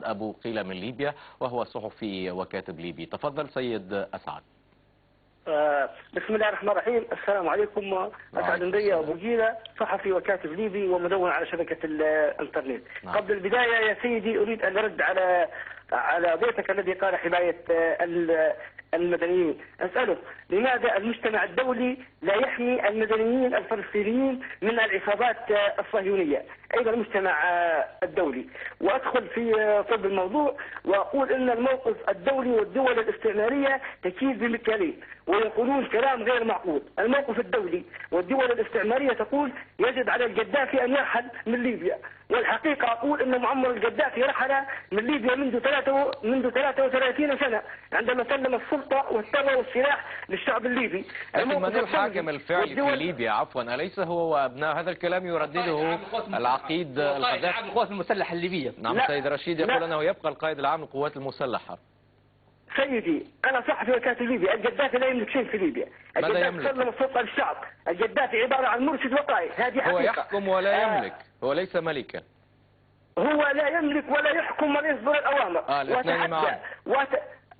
أبو قيلة من ليبيا، وهو صحفي وكاتب ليبي. تفضل سيد أسعد. بسم الله الرحمن الرحيم. السلام عليكم. أسعد ندية أبو قيلة، صحفي وكاتب ليبي ومدون على شبكة الإنترنت. قبل البداية يا سيدي أريد أن أرد على ضيفك الذي قال حماية المدنيين. أسأله لماذا المجتمع الدولي لا يحمي المدنيين الفلسطينيين من العصابات الصهيونية، أيضا المجتمع الدولي. وأدخل في صلب الموضوع وأقول أن الموقف الدولي والدول الاستعمارية تكيل بمكيالين ويقولون كلام غير معقول. الموقف الدولي والدول الاستعمارية تقول يجب على القذافي أن يرحل من ليبيا، والحقيقة أقول أن معمر القذافي رحل من ليبيا منذ 33 سنة عندما سلم السلطة والثروة والسلاح للشعب الليبي. لكن من الحاكم الفعلي في ليبيا عفوا أليس هو وأبناء؟ هذا الكلام يردده العقيد القذافي. القوات المسلحة الليبية. نعم سيد رشيد يقول أنه يبقى القائد العام للقوات المسلحة. سيدي أنا صحفي وكاتب ليبيا، القذافي لا يملك شيء في ليبيا. القذافي سلم السلطة للشعب. القذافي عبارة عن مرشد وقائد، هذه حقيقة. هو يحكم ولا يملك، هو ليس ملكا. هو لا يملك ولا يحكم ولا يصدر الأوامر. الاثنين معا.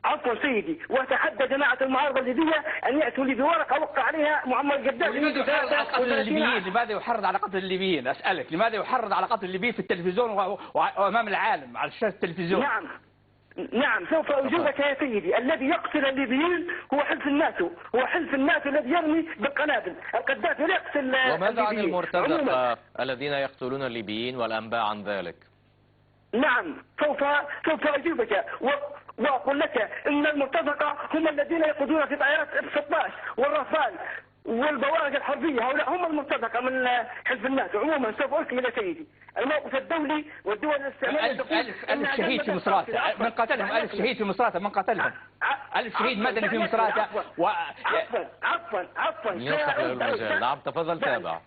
عفوا سيدي، وتحدى جماعة المعارضة الليبية أن يأتوا لي بورقة وقع عليها معمر القذافي منذ 33 عام. لماذا يحرض على قتل الليبيين؟ أسألك لماذا يحرض على قتل الليبيين في التلفزيون وأمام العالم على شاشة التلفزيون؟ نعم سوف أجيبك يا سيدي. الذي يقتل الليبيين هو حلف الناتو، هو حلف الناتو الذي يرمي بالقنابل. القذافي لا يقتل. وماذا عن المرتزقة الذين يقتلون الليبيين والأنباء عن ذلك؟ نعم سوف أجيبك وأقول لك إن المرتزقة هم الذين يقودون في طائرات F-16 والرافال والبوارج الحربية. هؤلاء هم المرتزقة من حزب الناتو. عموما سوف أكمل يا سيدي. الموقف الدولي والدول الاستعمارية تقول ألف شهيد في مصراتة. من قتلهم؟ 1000 شهيد في مصراتة. من قتلهم؟ 1000 شهيد مدني في مصراتة. عفوا ينصح له المجال. نعم تفضل تابع.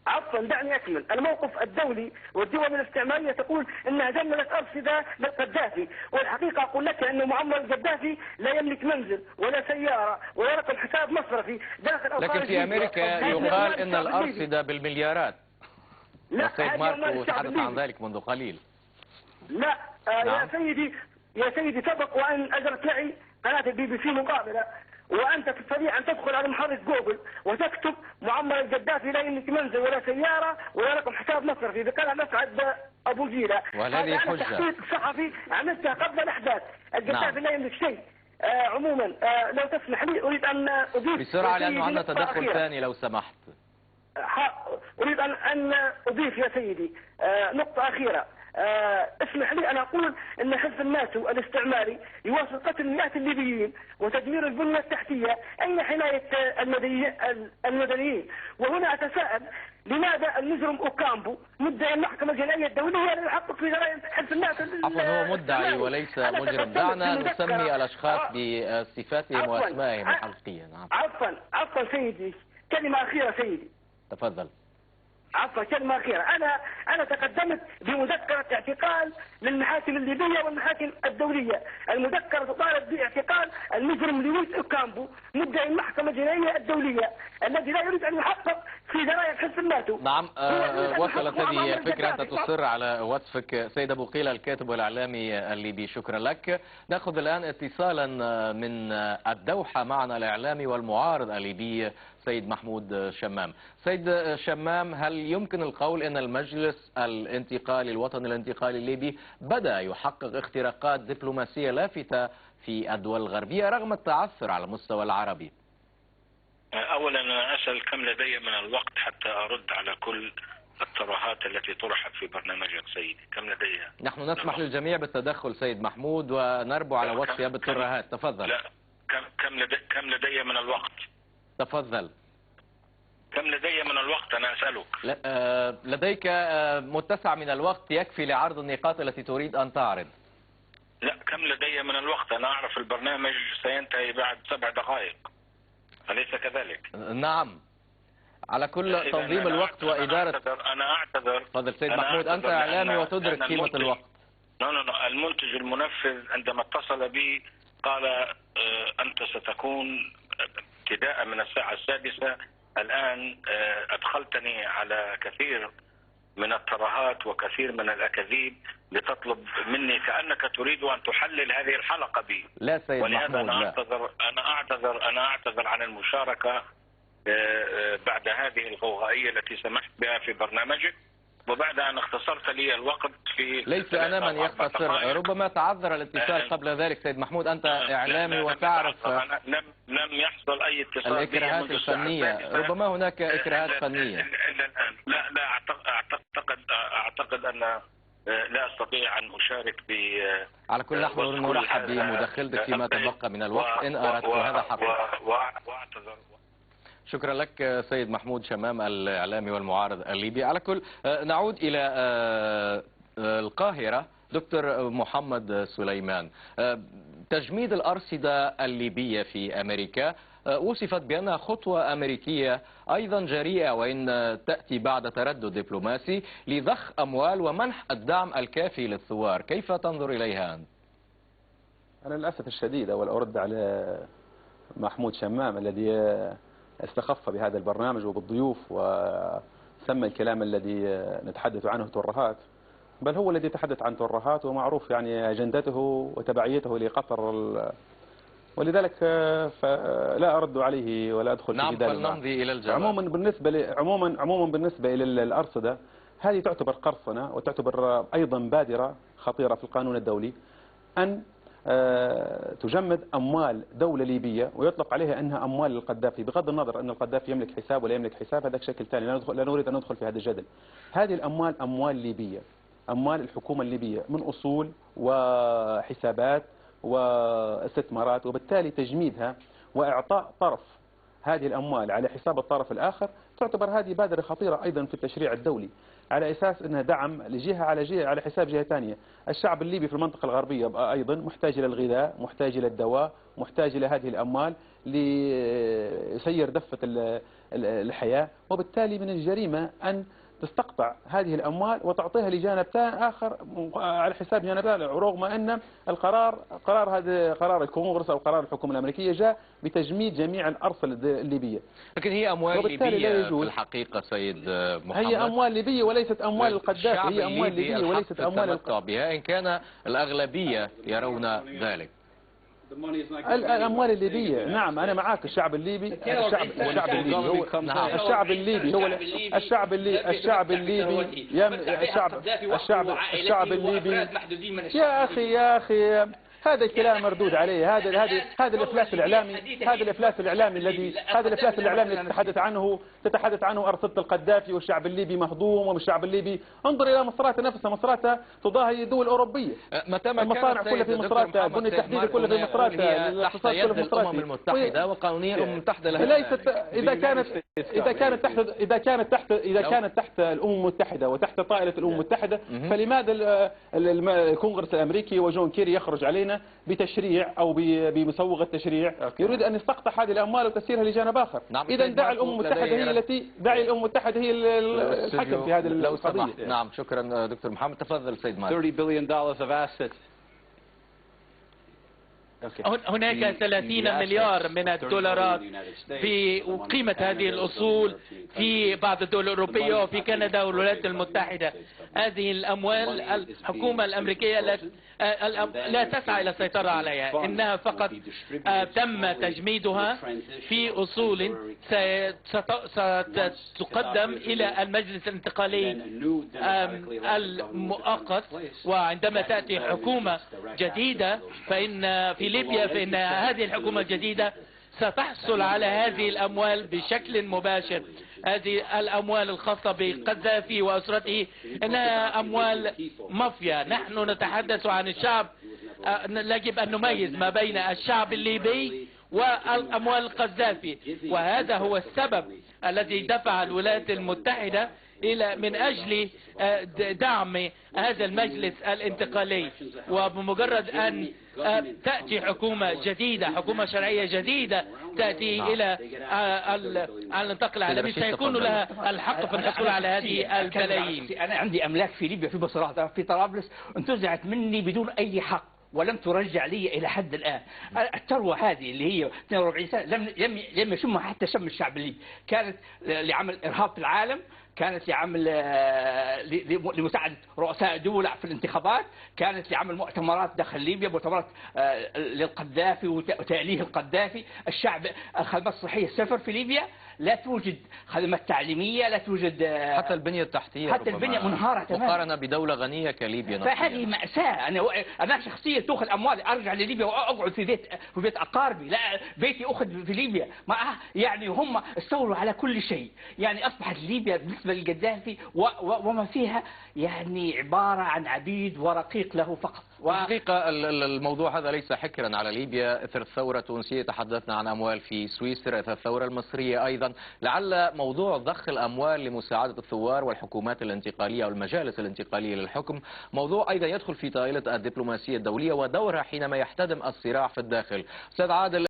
عفوا دعني أكمل. الموقف الدولي والدول الاستعمارية تقول أنها جملت أرصدة للقذافي، والحقيقة أقول لك أن معمر القذافي لا يملك منزل ولا سيارة ولا رقم حساب مصرفي داخل أو لكن في أمريكا يقال أن الأرصدة بالمليارات. لا السيد ماركو تحدث عن ذلك منذ قليل. لا نعم. يا سيدي سبق وأن أجرت معي قناة BBC مقابلة، وأنت تستطيع أن تدخل على محرك جوجل وتكتب معمر القذافي لا يملك منزل ولا سيارة ولا رقم حساب مصرفي بكلام أسعد أبو قيلة. وهذه حجة. تحقيق صحفي عملتها قبل الأحداث. القذافي لا يملك شيء. عموما لو تسمح لي أريد أن أضيف بسرعة لأنه عندنا تدخل ثاني لو سمحت. أريد أن أضيف يا سيدي نقطة أخيرة. اسمح لي أن أقول أن حزب الناتو الاستعماري يواصل قتل مئات الليبيين وتدمير البنية التحتية. أين حماية المدنيين؟ وهنا أتساءل لماذا المجرم أوكامبو مدعي المحكمة الجنائية الدولية لا يحقق في جرائم حزب الناتو؟ عفوا هو مدعي وليس مجرم. دعنا نسمي الأشخاص بصفاتهم وأسمائهم الحقيقية. عفوا سيدي، كلمة أخيرة سيدي. تفضل. عفوا كلمة أخيرة. أنا تقدمت بمذكرة اعتقال للمحاكم الليبية والمحاكم الدولية. المذكرة تطالب باعتقال المجرم لويس أوكامبو مدعي المحكمة الجنائية الدولية الذي لا يريد أن يحقق في جرائم حزب الناتو. نعم وصلت هذه الفكرة. أنت تصر على وصفك. سيد أبو قيلة الكاتب والإعلامي الليبي، شكرا لك. نأخذ الآن اتصالا من الدوحة معنا الإعلامي والمعارض الليبي سيد محمود شمام. سيد شمام، هل يمكن القول أن المجلس الانتقالي الوطني الانتقالي الليبي بدأ يحقق اختراقات دبلوماسية لافتة في الدول الغربية رغم التعثر على المستوى العربي؟ أولا أنا أسأل كم لدي من الوقت حتى أرد على كل الترهات التي طرحت في برنامجك سيدي؟ كم لدي؟ نحن نسمح للجميع بالتدخل سيد محمود ونربو على وصفها بالترهات. تفضل. لا كم لدي من الوقت؟ تفضل. كم لدي من الوقت أنا أسألك؟ لديك متسع من الوقت يكفي لعرض النقاط التي تريد أن تعرض. لا كم لدي من الوقت؟ أنا أعرف البرنامج سينتهي بعد 7 دقائق، أليس كذلك؟ نعم. على كل تنظيم الوقت وإدارة. أنا أعتذر. تفضل سيد محمود، أنت إعلامي وتدرك قيمة الوقت. المنتج المنفذ عندما اتصل بي قال أنت ستكون ابتداء من الساعة 6. الآن أدخلتني على كثير من الترهات وكثير من الأكاذيب لتطلب مني كأنك تريد أن تحلل هذه الحلقة بي. لا سيد ولهذا محمود، أنا أعتذر عن المشاركة بعد هذه الغوغائية التي سمحت بها في برنامجك، وبعد أن اختصرت لي الوقت في ليس أنا من يختصر، ربما تعذر الاتصال قبل ذلك. سيد محمود أنت إعلامي وتعرف لم يحصل أي اتصال. الإكراهات الفنية، ربما هناك إكراهات فنية إلا الآن. لا أعتقد أن لا أستطيع أن أشارك ب. على كل نحن نرحب بمداخلتك فيما تبقى من الوقت إن أردت، وهذا حقك. وأعتذر. شكرا لك سيد محمود شمام الإعلامي والمعارض الليبي. على كل نعود إلى القاهرة. دكتور محمد سليمان، تجميد الأرصدة الليبية في أمريكا وصفت بأنها خطوة أمريكية أيضا جريئة، وإن تأتي بعد تردد دبلوماسي لضخ أموال ومنح الدعم الكافي للثوار. كيف تنظر إليها أنت؟ أنا للأسف الشديد أول أرد على محمود شمام الذي استخف بهذا البرنامج وبالضيوف وسمى الكلام الذي نتحدث عنه ترهات، بل هو الذي يتحدث عن ترهات ومعروف يعني أجندته وتبعيته لقطر، ولذلك فلا أرد عليه ولا أدخل في جدال. نعم، فلنمضي إلى الجواب. عموما بالنسبة للأرصدة هذه تعتبر قرصنة وتعتبر أيضا بادرة خطيرة في القانون الدولي أن تجمد أموال دولة ليبية ويطلق عليها أنها أموال القذافي، بغض النظر أن القذافي يملك حساب ولا يملك حساب، هذا شكل ثاني لا نريد أن ندخل في هذا الجدل. هذه الأموال أموال ليبية، أموال الحكومة الليبية من أصول وحسابات واستثمارات، وبالتالي تجميدها وإعطاء طرف هذه الأموال على حساب الطرف الآخر تعتبر هذه بادرة خطيرة أيضا في التشريع الدولي، على أساس أنها دعم لجهة على حساب جهة ثانية. الشعب الليبي في المنطقة الغربية أيضا محتاج إلى الغذاء، محتاج إلى الدواء، محتاج إلى هذه الأموال ليسير دفة الحياة، وبالتالي من الجريمة أن تستقطع هذه الأموال وتعطيها لجانب آخر على حساب جانب ثاني، رغم أن قرار الكونغرس أو قرار الحكومة الأمريكية جاء بتجميد جميع الأرصدة الليبية. لكن هي أموال ليبية في الحقيقة سيد محمد، هي أموال ليبية وليست أموال القذافي، هي أموال ليبية وليست أموال بها، إن كان الأغلبية يرون ذلك. الأموال الليبية، نعم أنا معاك. الشعب الليبي يا أخي هذا الكلام مردود عليه. هذا الإفلاس الإعلامي الذي تتحدث عنه أرصدة القذافي والشعب الليبي مهضوم، والشعب الليبي انظر إلى مصراتها نفسها، مصراتها تضاهي دول أوروبية، المصانع كلها في مصراتها، البنية التحديدية كلها في مصراتها، الاقتصاد كله في مصراتها. الأمم المتحدة وقانونية الأمم المتحدة ليست إذا كانت تحت الأمم المتحدة وتحت طائلة الأمم المتحدة، فلماذا الكونغرس الأمريكي وجون كيري يخرج علينا بتشريع أو بمسوغة تشريع يريد أن يستقطع هذه الأموال وتسيرها لجانب آخر؟ إذا دعي الأمم المتحدة هي الحكم في هذه القضية. نعم، شكرا دكتور محمد. تفضل سيد مالك. $30 billion of assets. هناك 30 مليار من الدولارات في قيمة هذه الأصول في بعض الدول الأوروبية وفي كندا والولايات المتحدة. هذه الأموال الحكومة الأمريكية لا تسعى إلى السيطرة عليها، إنها فقط تم تجميدها في أصول ستقدم إلى المجلس الانتقالي المؤقت. وعندما تأتي حكومة جديدة في ليبيا، فإن هذه الحكومة الجديدة ستحصل على هذه الأموال بشكل مباشر. هذه الأموال الخاصة بقذافي وأسرته إنها أموال مافيا. نحن نتحدث عن الشعب، يجب أن نميز ما بين الشعب الليبي والأموال القذافي، وهذا هو السبب الذي دفع الولايات المتحدة من أجل دعم هذا المجلس الانتقالي. وبمجرد أن تأتي حكومة جديدة، حكومة شرعية جديدة تأتي إلى النطاق العالمي، سيكون لها الحق في الحصول على هذه البلايين. أنا عندي أملاك في ليبيا، في بصرة، في طرابلس، انتزعت مني بدون أي حق ولم ترجع لي إلى حد الآن. الثروة هذه اللي هي 42 سنة لم يشمها حتى شم الشعب الليبي. كانت لعمل إرهاب في العالم، كانت لعمل لمساعدة رؤساء دول في الانتخابات، كانت لعمل مؤتمرات داخل ليبيا، مؤتمرات للقذافي وتأليه القذافي. الشعب الخدمات الصحية صفر في ليبيا، لا توجد خدمات تعليمية، لا توجد حتى البنية التحتية، حتى البنية منهارة تماما، مقارنة بدولة غنية كليبيا. فهذه مأساة. أنا شخصيا تأخذ أموال أرجع لليبيا وأقعد في بيت أقاربي، لا بيتي أخذ في ليبيا. يعني هم استولوا على كل شيء. يعني أصبحت ليبيا بالنسبة للقذافي وما فيها يعني عبارة عن عبيد ورقيق له فقط. الحقيقة الموضوع هذا ليس حكرا على ليبيا. إثر الثورة التونسية تحدثنا عن أموال في سويسرا، إثر الثورة المصرية أيضا. لعل موضوع ضخ الأموال لمساعدة الثوار والحكومات الانتقالية والمجالس الانتقالية للحكم موضوع أيضا يدخل في طائلة الدبلوماسية الدولية ودورها حينما يحتدم الصراع في الداخل. أستاذ عادل،